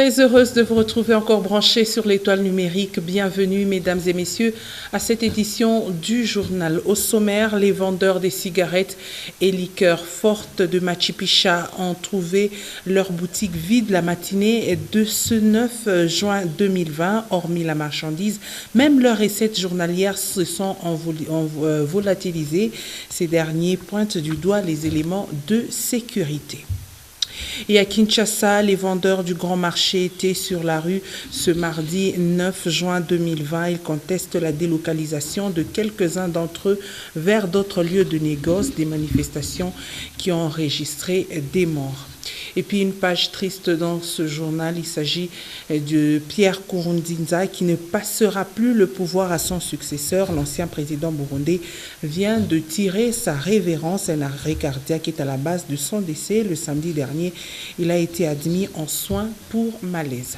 Très heureuse de vous retrouver encore branchés sur l'étoile numérique. Bienvenue, mesdames et messieurs, à cette édition du journal. Au sommaire, les vendeurs des cigarettes et liqueurs fortes de Machu Picchu ont trouvé leur boutique vide la matinée de ce 9 juin 2020. Hormis la marchandise, même leurs recettes journalières se sont volatilisées. Ces derniers pointent du doigt les éléments de sécurité. Et à Kinshasa, les vendeurs du grand marché étaient sur la rue ce mardi 9 juin 2020. Ils contestent la délocalisation de quelques-uns d'entre eux vers d'autres lieux de négoce, des manifestations qui ont enregistré des morts. Et puis une page triste dans ce journal, il s'agit de Pierre Nkurunziza qui ne passera plus le pouvoir à son successeur. L'ancien président burundais vient de tirer sa révérence. Un arrêt cardiaque est à la base de son décès. Le samedi dernier, il a été admis en soins pour malaise.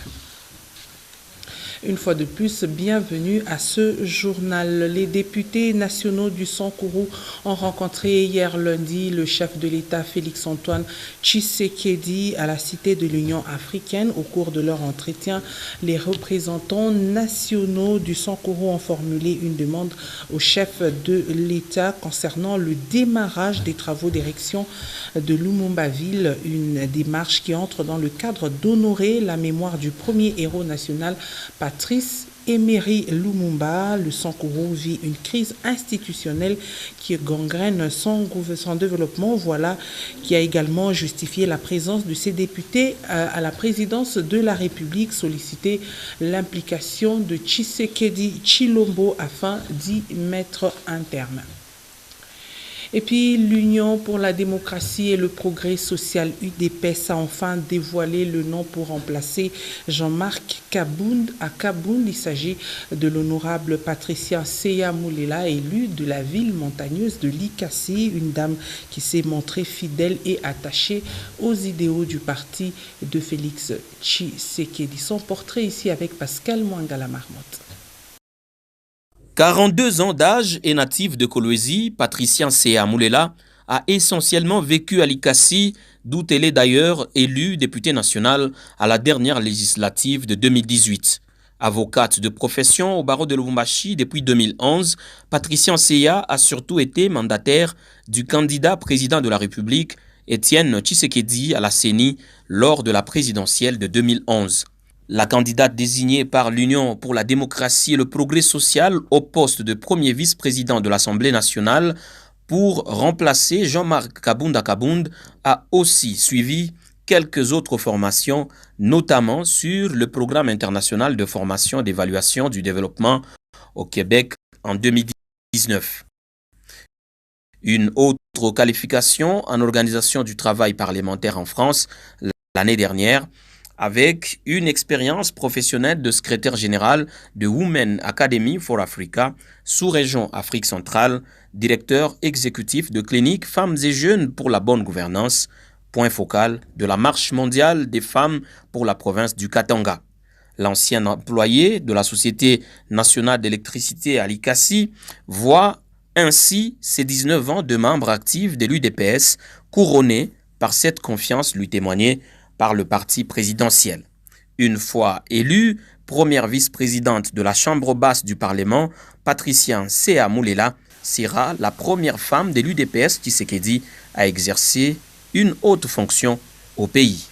Une fois de plus, bienvenue à ce journal. Les députés nationaux du Sankourou ont rencontré hier lundi le chef de l'État Félix-Antoine Tshisekedi à la Cité de l'Union africaine. Au cours de leur entretien, les représentants nationaux du Sankourou ont formulé une demande au chef de l'État concernant le démarrage des travaux d'érection de Lumumba-Ville, une démarche qui entre dans le cadre d'honorer la mémoire du premier héros national, Patrice Emery Lumumba. Le Sankourou vit une crise institutionnelle qui gangrène son développement. Voilà qui a également justifié la présence de ces députés à la présidence de la République, sollicité l'implication de Tshisekedi Tshilombo afin d'y mettre un terme. Et puis l'Union pour la démocratie et le progrès social UDPS a enfin dévoilé le nom pour remplacer Jean-Marc Kabound à Kabound. Il s'agit de l'honorable Patricia Seya Moulela, élue de la ville montagneuse de Likasi, une dame qui s'est montrée fidèle et attachée aux idéaux du parti de Félix Tshisekedi. Son portrait ici avec Pascal Mwangala Marmotte. 42 ans d'âge et native de Kolwezi, Patricia Seya Moulela a essentiellement vécu à Likasi, d'où elle est d'ailleurs élue députée nationale à la dernière législative de 2018. Avocate de profession au barreau de Lubumbashi depuis 2011, Patricia Seya a surtout été mandataire du candidat président de la République, Étienne Tshisekedi, à la CENI lors de la présidentielle de 2011. La candidate désignée par l'Union pour la démocratie et le progrès social au poste de premier vice-président de l'Assemblée nationale pour remplacer Jean-Marc Kabound à Kabound a aussi suivi quelques autres formations, notamment sur le programme international de formation et d'évaluation du développement au Québec en 2019. Une autre qualification en organisation du travail parlementaire en France l'année dernière, avec une expérience professionnelle de secrétaire général de Women Academy for Africa, sous-région Afrique centrale, directeur exécutif de clinique Femmes et Jeunes pour la bonne gouvernance, point focal de la Marche mondiale des femmes pour la province du Katanga. L'ancien employé de la Société nationale d'électricité à Likasi voit ainsi ses 19 ans de membre actif de l'UDPS couronnés par cette confiance lui témoignée par le parti présidentiel. Une fois élue, première vice-présidente de la Chambre basse du Parlement, Patricia Seya Moulela sera la première femme de l'UDPS Tshisekedi à exercer une haute fonction au pays.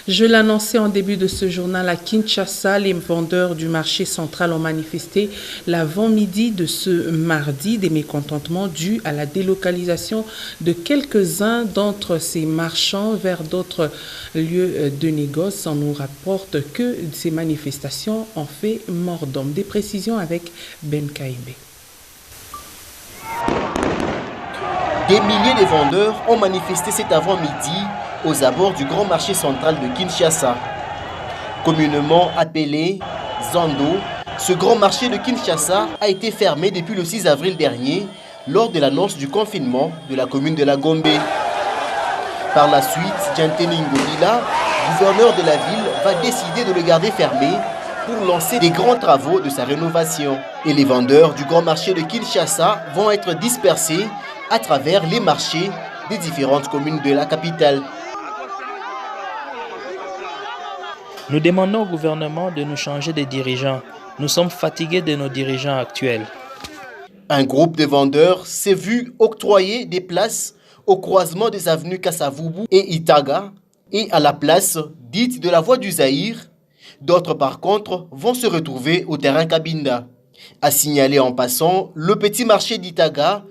Je l'annonçais en début de ce journal à Kinshasa, les vendeurs du marché central ont manifesté l'avant-midi de ce mardi des mécontentements dus à la délocalisation de quelques-uns d'entre ces marchands vers d'autres lieux de négoce. On nous rapporte que ces manifestations ont fait mort d'homme. Des précisions avec Ben Kaïbe. Des milliers de vendeurs ont manifesté cet avant-midi aux abords du grand marché central de Kinshasa. Communément appelé Zando, ce grand marché de Kinshasa a été fermé depuis le 6 avril dernier lors de l'annonce du confinement de la commune de la Gombe. Par la suite, Djanteni Ngolila, gouverneur de la ville, va décider de le garder fermé pour lancer des grands travaux de sa rénovation. Et les vendeurs du grand marché de Kinshasa vont être dispersés à travers les marchés des différentes communes de la capitale. Nous demandons au gouvernement de nous changer de dirigeants. Nous sommes fatigués de nos dirigeants actuels. Un groupe de vendeurs s'est vu octroyer des places au croisement des avenues Kasavubu et Itaga et à la place dite de la voie du Zaïre. D'autres par contre vont se retrouver au terrain Kabinda. À signaler en passant, le petit marché d'Itaga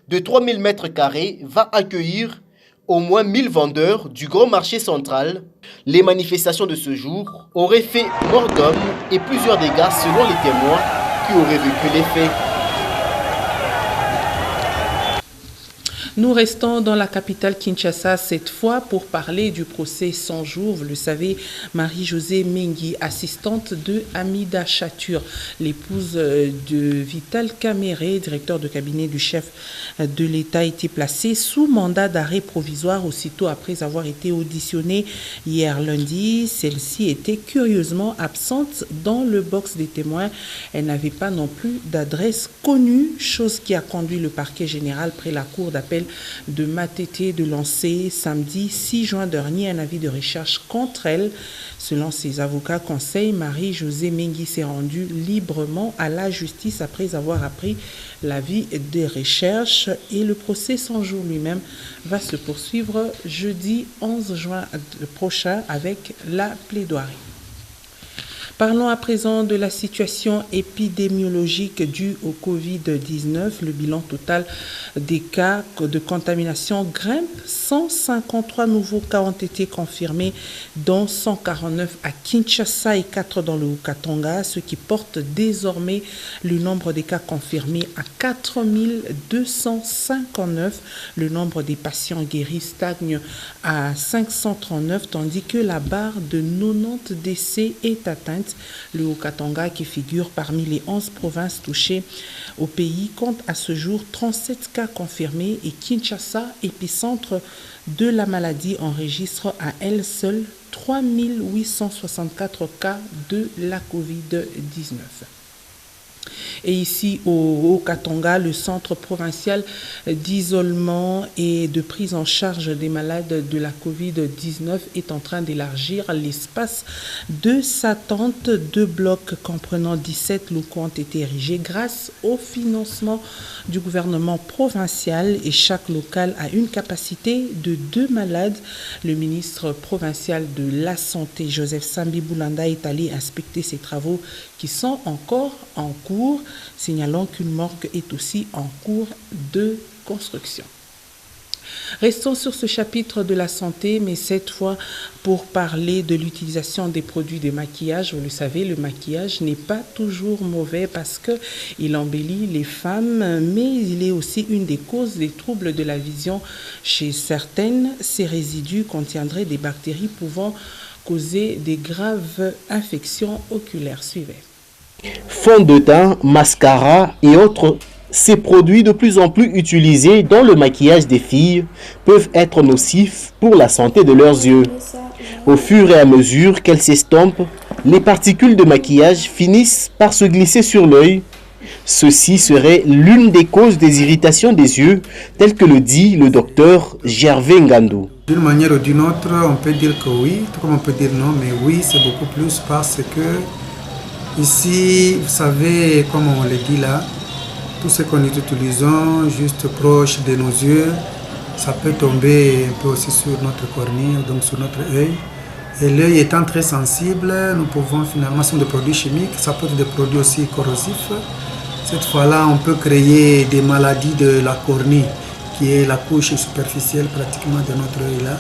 de 3000 m² va accueillir au moins 1000 vendeurs du grand marché central. Les manifestations de ce jour auraient fait mort d'hommes et plusieurs dégâts selon les témoins qui auraient vécu les faits. Nous restons dans la capitale Kinshasa cette fois pour parler du procès 100 jours. Vous le savez, Marie-Josée Mengi, assistante de Amida Chatur, l'épouse de Vital Kamere, directeur de cabinet du chef de l'État, a été placée sous mandat d'arrêt provisoire aussitôt après avoir été auditionnée hier lundi. Celle-ci était curieusement absente dans le box des témoins. Elle n'avait pas non plus d'adresse connue, chose qui a conduit le parquet général près la cour d'appel de Matete de lancer samedi 6 juin dernier un avis de recherche contre elle. Selon ses avocats conseils, Marie-Josée Mengi s'est rendue librement à la justice après avoir appris l'avis des recherches et le procès 100 jours lui-même va se poursuivre jeudi 11 juin prochain avec la plaidoirie. Parlons à présent de la situation épidémiologique due au Covid-19. Le bilan total des cas de contamination grimpe. 153 nouveaux cas ont été confirmés, dont 149 à Kinshasa et 4 dans le Haut-Katanga, ce qui porte désormais le nombre des cas confirmés à 4259. Le nombre des patients guéris stagne à 539, tandis que la barre de 90 décès est atteinte. Le Haut-Katanga, qui figure parmi les 11 provinces touchées au pays, compte à ce jour 37 cas confirmés et Kinshasa, épicentre de la maladie, enregistre à elle seule 3864 cas de la Covid-19. Et ici au Haut-Katanga, le centre provincial d'isolement et de prise en charge des malades de la Covid-19 est en train d'élargir l'espace de sa tente. 2 blocs comprenant 17 locaux ont été érigés grâce au financement du gouvernement provincial et chaque local a une capacité de 2 malades. Le ministre provincial de la Santé, Joseph Sambi Boulanda, est allé inspecter ces travaux qui sont encore en cours, signalant qu'une morgue est aussi en cours de construction. Restons sur ce chapitre de la santé, mais cette fois pour parler de l'utilisation des produits de maquillage. Vous le savez, le maquillage n'est pas toujours mauvais parce qu'il embellit les femmes, mais il est aussi une des causes des troubles de la vision chez certaines. Ces résidus contiendraient des bactéries pouvant causer des graves infections oculaires. Suivez. Fond de teint, mascara et autres, ces produits de plus en plus utilisés dans le maquillage des filles peuvent être nocifs pour la santé de leurs yeux. Au fur et à mesure qu'elles s'estompent, les particules de maquillage finissent par se glisser sur l'œil. Ceci serait l'une des causes des irritations des yeux, tel que le dit le docteur Gervais Ngandou. D'une manière ou d'une autre, on peut dire que oui, tout comme on peut dire non, mais oui, c'est beaucoup plus parce que ici, vous savez, comme on le dit là, tout ce qu'on est utilisant juste proche de nos yeux, ça peut tomber un peu aussi sur notre cornée, donc sur notre œil. Et l'œil étant très sensible, nous pouvons finalement, ce sont des produits chimiques, ça peut être des produits aussi corrosifs. Cette fois-là, on peut créer des maladies de la cornée, qui est la couche superficielle pratiquement de notre œil là.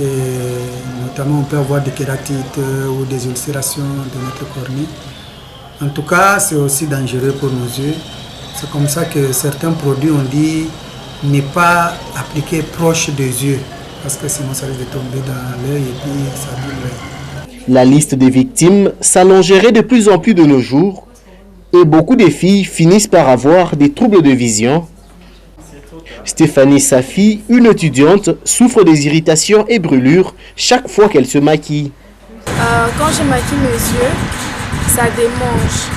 Et notamment, on peut avoir des kératites ou des ulcérations de notre cornée. En tout cas, c'est aussi dangereux pour nos yeux. C'est comme ça que certains produits, on dit, n'est pas appliqué proche des yeux, parce que sinon ça risque de tomber dans l'œil et puis ça abîme l'œil. La liste des victimes s'allongerait de plus en plus de nos jours et beaucoup de filles finissent par avoir des troubles de vision. Stéphanie Safi, une étudiante, souffre des irritations et brûlures chaque fois qu'elle se maquille. Quand je maquille mes yeux, ça démange,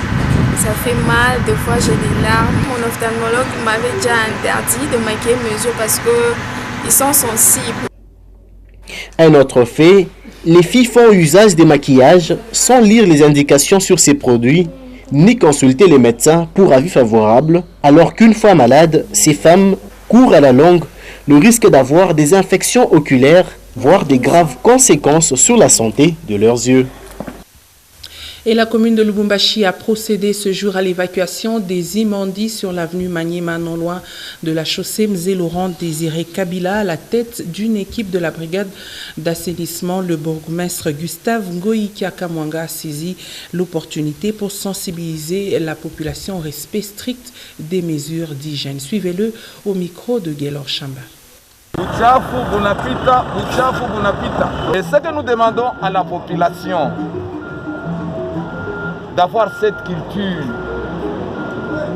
ça fait mal, des fois j'ai des larmes. Mon ophtalmologue m'avait déjà interdit de maquiller mes yeux parce qu'ils sont sensibles. Un autre fait, Les filles font usage des maquillages sans lire les indications sur ces produits, ni consulter les médecins pour avis favorable, alors qu'une fois malade, ces femmes courent à la longue le risque d'avoir des infections oculaires, voire des graves conséquences sur la santé de leurs yeux. Et la commune de Lubumbashi a procédé ce jour à l'évacuation des immondices sur l'avenue Maniema non loin de la chaussée Mzé-Laurent Désiré Kabila à la tête d'une équipe de la brigade d'assainissement. Le bourgmestre Gustave Ngoïkia Kamwanga a saisi l'opportunité pour sensibiliser la population au respect strict des mesures d'hygiène. Suivez-le au micro de Gaylor Chamba. Et ce que nous demandons à la population, d'avoir cette culture,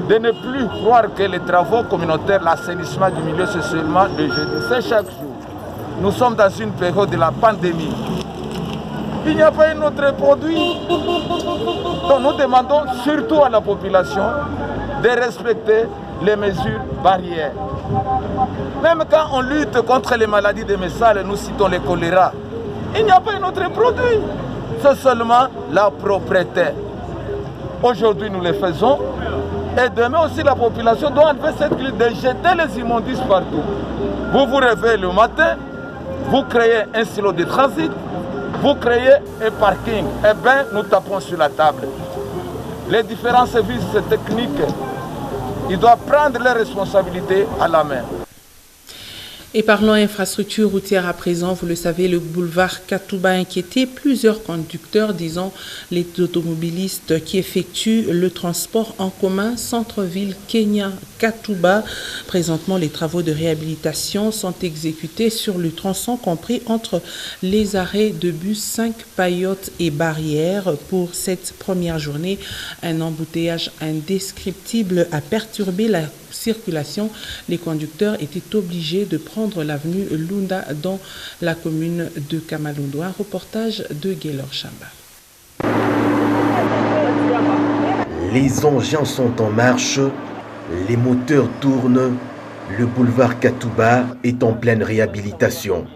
de ne plus croire que les travaux communautaires, l'assainissement du milieu, c'est seulement le jeudi, c'est chaque jour. Nous sommes dans une période de la pandémie. Il n'y a pas un autre produit. Donc nous demandons surtout à la population de respecter les mesures barrières. Même quand on lutte contre les maladies démesales, nous citons le choléra, il n'y a pas un autre produit. C'est seulement la propreté. Aujourd'hui, nous le faisons. Et demain aussi, la population doit enlever cette clé de jeter les immondices partout. Vous vous réveillez le matin, vous créez un silo de transit, vous créez un parking. Eh bien, nous tapons sur la table. Les différents services techniques, ils doivent prendre leurs responsabilités à la main. Et parlons infrastructure routière à présent, vous le savez, le boulevard Katouba a inquiété plusieurs conducteurs, disons les automobilistes qui effectuent le transport en commun centre-ville Kenya Katouba. Présentement, les travaux de réhabilitation sont exécutés sur le tronçon compris entre les arrêts de bus 5 Payotte et Barrière. Pour cette première journée, un embouteillage indescriptible a perturbé la circulation. Les conducteurs étaient obligés de prendre l'avenue Lunda dans la commune de Kamalondo. Un reportage de Gaylor Chamba. Les engins sont en marche, les moteurs tournent, le boulevard Katouba est en pleine réhabilitation.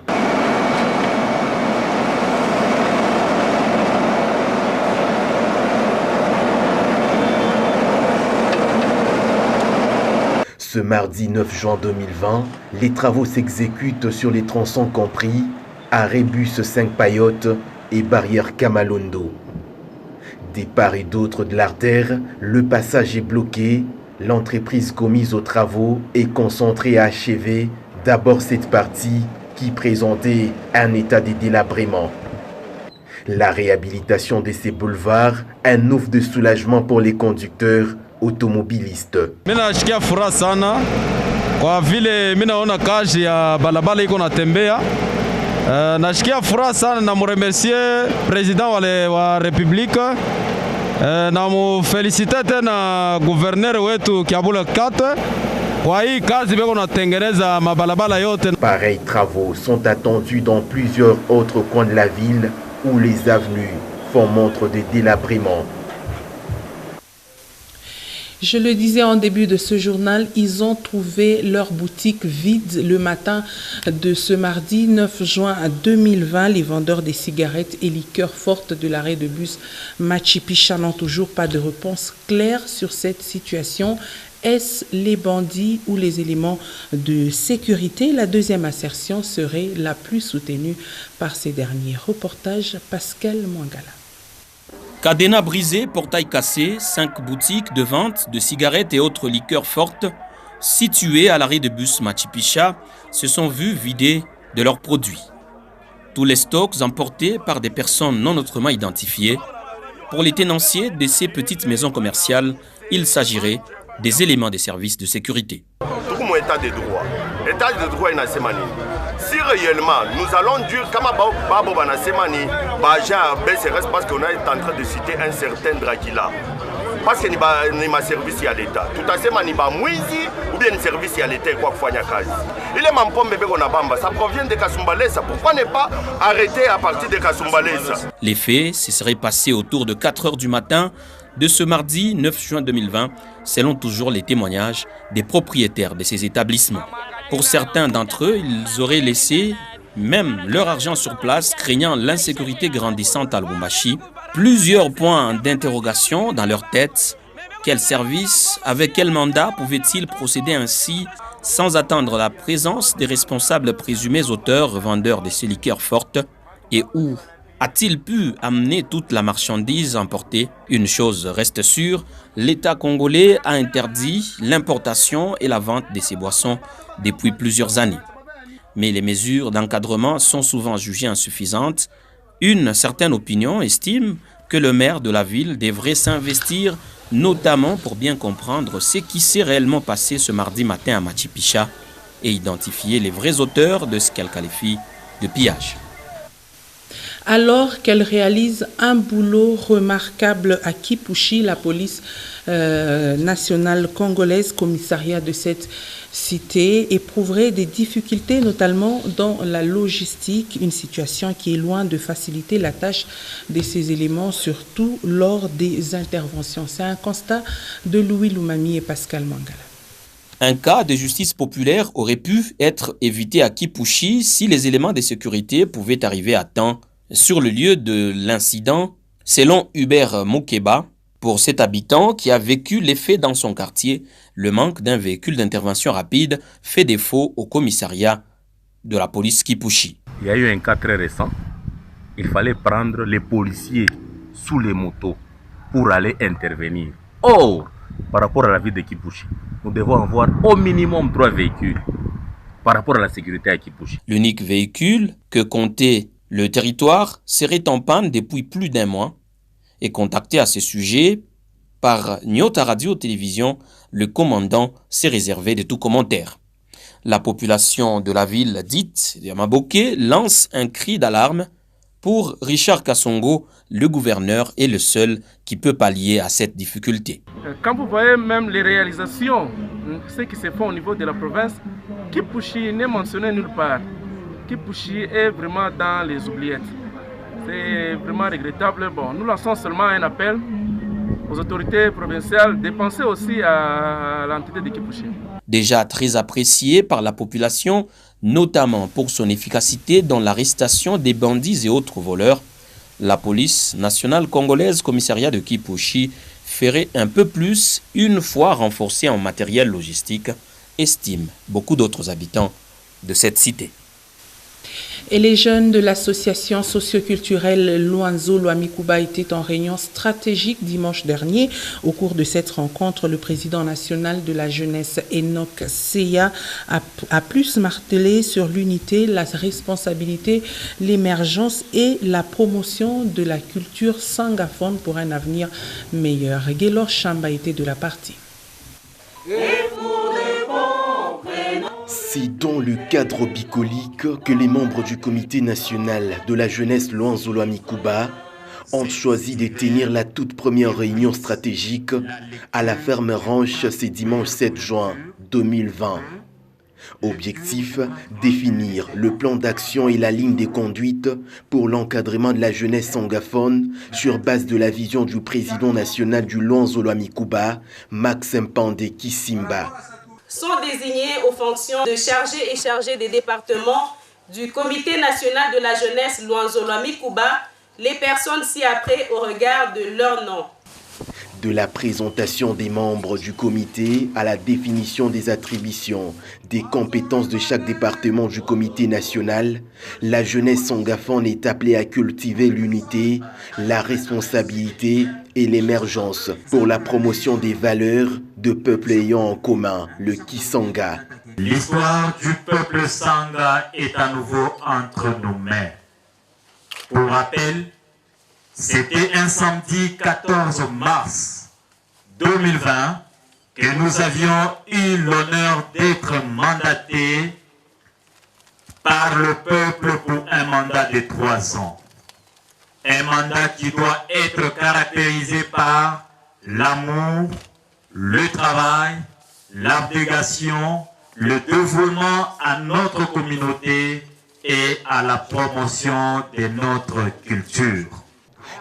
Ce mardi 9 juin 2020, les travaux s'exécutent sur les tronçons compris arrêt bus 5 Payotte et barrière Kamalondo. Des part et d'autre de l'artère, le passage est bloqué. L'entreprise commise aux travaux est concentrée à achever d'abord cette partie qui présentait un état de délabrement. La réhabilitation de ces boulevards, un ouf de soulagement pour les conducteurs automobilistes. Mina nasikia furaha sana kwa vile mina ona kazi ya balabala iko natembea. Nasikia furaha sana na muremercier president wa republika na mu felicite tena gouverneur wetu Kiabula 4 kwa hii kazi beko natengeneza mabalabala yote. Pareils travaux sont attendus dans plusieurs autres coins de la ville où les avenues font montre de délabrement. Je le disais en début de ce journal, ils ont trouvé leur boutique vide le matin de ce mardi 9 juin 2020. Les vendeurs des cigarettes et liqueurs fortes de l'arrêt de bus Machipicha n'ont toujours pas de réponse claire sur cette situation. Est-ce les bandits ou les éléments de sécurité? La deuxième assertion serait la plus soutenue par ces derniers. Reportage Pascal Mwangala. Cadenas brisé, portail cassé, 5 boutiques de vente de cigarettes et autres liqueurs fortes situées à l'arrêt de bus Machipicha se sont vues vidées de leurs produits. Tous les stocks emportés par des personnes non autrement identifiées. Pour les tenanciers de ces petites maisons commerciales, il s'agirait des éléments des services de sécurité. État de droit. État de droit est si réellement nous allons dire comment Babo Banasemani, Baja BCRS, parce qu'on est en train de citer un certain Dragila. Parce qu'il n'y a pas service à l'État. Tout à fait, il n'y a pas ou bien service à l'État. Il est même pas bébé qu'on a bamba. Ça provient de Kasumbalesa. Pourquoi ne pas arrêter à partir de Kasumbalesa? Les faits se seraient passés autour de 4 h du matin de ce mardi 9 juin 2020, selon toujours les témoignages des propriétaires de ces établissements. Pour certains d'entre eux, ils auraient laissé même leur argent sur place, craignant l'insécurité grandissante à Lubumbashi. Plusieurs points d'interrogation dans leur tête. Quel service, avec quel mandat pouvaient-ils procéder ainsi sans attendre la présence des responsables présumés auteurs, vendeurs de ces liqueurs fortes? Et où a-t-il pu amener toute la marchandise emportée? Une chose reste sûre, l'État congolais a interdit l'importation et la vente de ces boissons depuis plusieurs années. Mais les mesures d'encadrement sont souvent jugées insuffisantes. Une certaine opinion estime que le maire de la ville devrait s'investir, notamment pour bien comprendre ce qui s'est réellement passé ce mardi matin à Machipicha et identifier les vrais auteurs de ce qu'elle qualifie de pillage. Alors qu'elle réalise un boulot remarquable à Kipushi, la police nationale congolaise, commissariat de cette cité, éprouverait des difficultés, notamment dans la logistique, une situation qui est loin de faciliter la tâche de ces éléments, surtout lors des interventions. C'est un constat de Louis Lumami et Pascal Mangala. Un cas de justice populaire aurait pu être évité à Kipushi si les éléments de sécurité pouvaient arriver à temps sur le lieu de l'incident, selon Hubert Moukeba. Pour cet habitant qui a vécu les faits dans son quartier, le manque d'un véhicule d'intervention rapide fait défaut au commissariat de la police Kipushi. Il y a eu un cas très récent. Il fallait prendre les policiers sous les motos pour aller intervenir. Or, par rapport à la ville de Kipushi, nous devons avoir au minimum 3 véhicules par rapport à la sécurité à Kipushi. L'unique véhicule que comptait le territoire serait en panne depuis plus d'1 mois. Et contacté à ce sujet par Nyota Radio-Télévision, le commandant s'est réservé de tout commentaire. La population de la ville dite de Maboké lance un cri d'alarme. Pour Richard Kassongo, le gouverneur est le seul qui peut pallier à cette difficulté. Quand vous voyez même les réalisations, ce qui se fait au niveau de la province, Kipushi n'est mentionné nulle part. Kipushi est vraiment dans les oubliettes. C'est vraiment regrettable. Bon, nous lançons seulement un appel aux autorités provinciales de penser aussi à l'entité de Kipushi. Déjà très apprécié par la population, notamment pour son efficacité dans l'arrestation des bandits et autres voleurs, la police nationale congolaise commissariat de Kipushi ferait un peu plus une fois renforcée en matériel logistique, estiment beaucoup d'autres habitants de cette cité. Et les jeunes de l'association socioculturelle Luanzo Luamikuba étaient en réunion stratégique dimanche dernier. Au cours de cette rencontre, le président national de la jeunesse, Enoch Seya, a plus martelé sur l'unité, la responsabilité, l'émergence et la promotion de la culture sangaphone pour un avenir meilleur. Gaylor Chamba était de la partie. C'est dans le cadre bucolique que les membres du comité national de la jeunesse Luanzo Luamikuba ont choisi de tenir la toute première réunion stratégique à la ferme Ranche ce dimanche 7 juin 2020. Objectif, définir le plan d'action et la ligne de conduite pour l'encadrement de la jeunesse sangaphone sur base de la vision du président national du Luanzo Luamikuba, Maxime Pandé Kisimba. Sont désignés aux fonctions de chargé et chargé des départements du Comité national de la jeunesse Luanzo Luamikuba les personnes ci-après au regard de leur nom. De la présentation des membres du comité à la définition des attributions, des compétences de chaque département du comité national, la jeunesse sangaphone est appelée à cultiver l'unité, la responsabilité et l'émergence pour la promotion des valeurs de peuples ayant en commun le Kisanga. L'histoire du peuple Sanga est à nouveau entre nos mains. Pour rappel, c'était un samedi 14 mars 2020 que nous avions eu l'honneur d'être mandatés par le peuple pour un mandat de 3 ans. Un mandat qui doit être caractérisé par l'amour, le travail, l'abnégation, le dévouement à notre communauté et à la promotion de notre culture.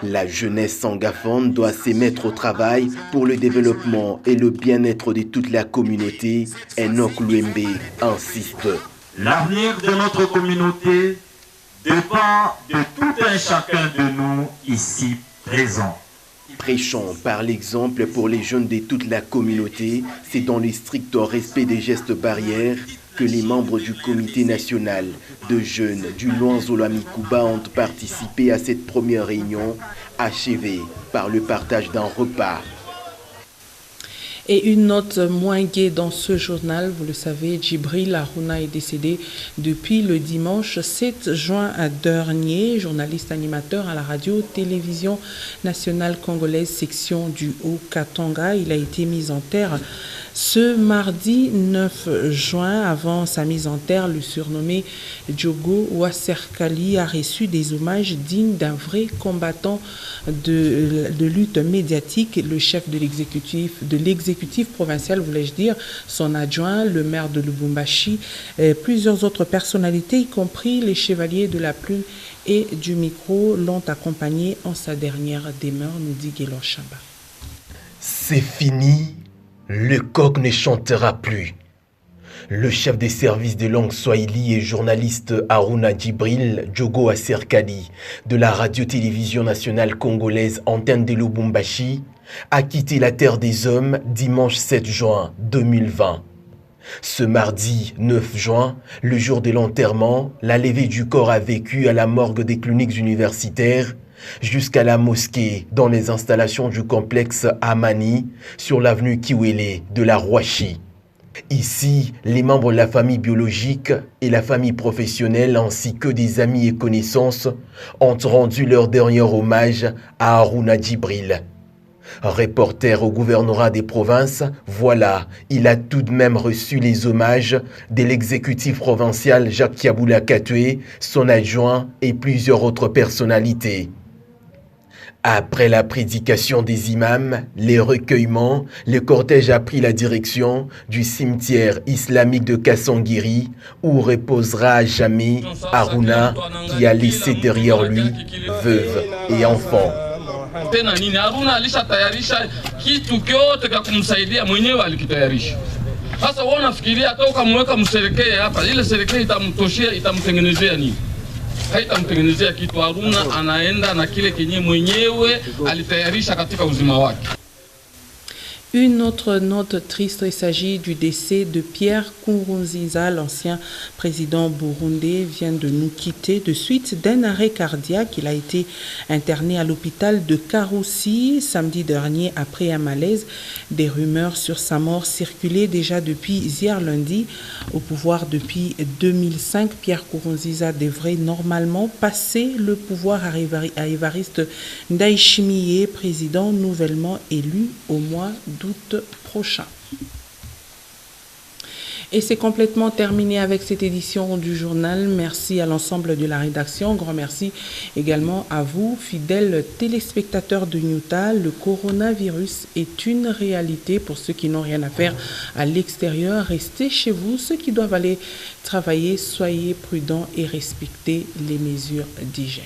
La jeunesse sangaphone doit se mettre au travail pour le développement et le bien-être de toute la communauté. Enoch Luembe insiste. L'avenir de notre communauté dépend de tout un chacun de nous ici présents. Prêchons par l'exemple pour les jeunes de toute la communauté, c'est dans le strict respect des gestes barrières que les membres du comité national de jeunes du Luanzo-Lwami-Kuba ont participé à cette première réunion achevée par le partage d'un repas. Et une note moins gaie dans ce journal, vous le savez, Djibril Aruna est décédé depuis le dimanche 7 juin dernier, journaliste animateur à la radio-télévision nationale congolaise section du Haut-Katanga. Il a été mis en terre ce mardi 9 juin. Avant sa mise en terre, le surnommé Djogo Waserkali a reçu des hommages dignes d'un vrai combattant de lutte médiatique. Le chef de l'exécutif provincial, voulais-je dire, son adjoint, le maire de Lubumbashi, plusieurs autres personnalités, y compris les chevaliers de la plume et du micro, l'ont accompagné en sa dernière demeure, nous dit Guélor Chamba. C'est fini. Le coq ne chantera plus. Le chef des services de langue swahili et journaliste Aruna Djibril Djogo Waserkali de la radio-télévision nationale congolaise Antenne de Lubumbashi a quitté la terre des hommes dimanche 7 juin 2020. Ce mardi 9 juin, le jour de l'enterrement, la levée du corps a vécu à la morgue des cliniques universitaires jusqu'à la mosquée dans les installations du complexe Amani sur l'avenue Kiwele de la Rouachi. Ici, les membres de la famille biologique et la famille professionnelle ainsi que des amis et connaissances ont rendu leur dernier hommage à Aruna Djibril. Reporter au gouvernorat des provinces, voilà, il a tout de même reçu les hommages de l'exécutif provincial Jacques Kiaboula Katoué, son adjoint et plusieurs autres personnalités. Après la prédication des imams, les recueillements, le cortège a pris la direction du cimetière islamique de Kassangiri où reposera à jamais Aruna qui a laissé derrière lui veuve et enfants. haitamtengenezea kitu. Aruna anaenda na kile kenye mwenyewe alitayarisha katika uzima wake. Une autre note triste, il s'agit du décès de Pierre Nkurunziza, l'ancien président burundais, vient de nous quitter de suite d'un arrêt cardiaque. Il a été interné à l'hôpital de Karoussi samedi dernier après un malaise. Des rumeurs sur sa mort circulaient déjà depuis hier lundi. Au pouvoir depuis 2005, Pierre Nkurunziza devrait normalement passer le pouvoir à Évariste Ndayishimiye, président nouvellement élu au mois d'août prochain. Et c'est complètement terminé avec cette édition du journal. Merci à l'ensemble de la rédaction. Grand merci également à vous, fidèles téléspectateurs de Newta. Le coronavirus est une réalité pour ceux qui n'ont rien à faire à l'extérieur. Restez chez vous. Ceux qui doivent aller travailler, soyez prudents et respectez les mesures d'hygiène.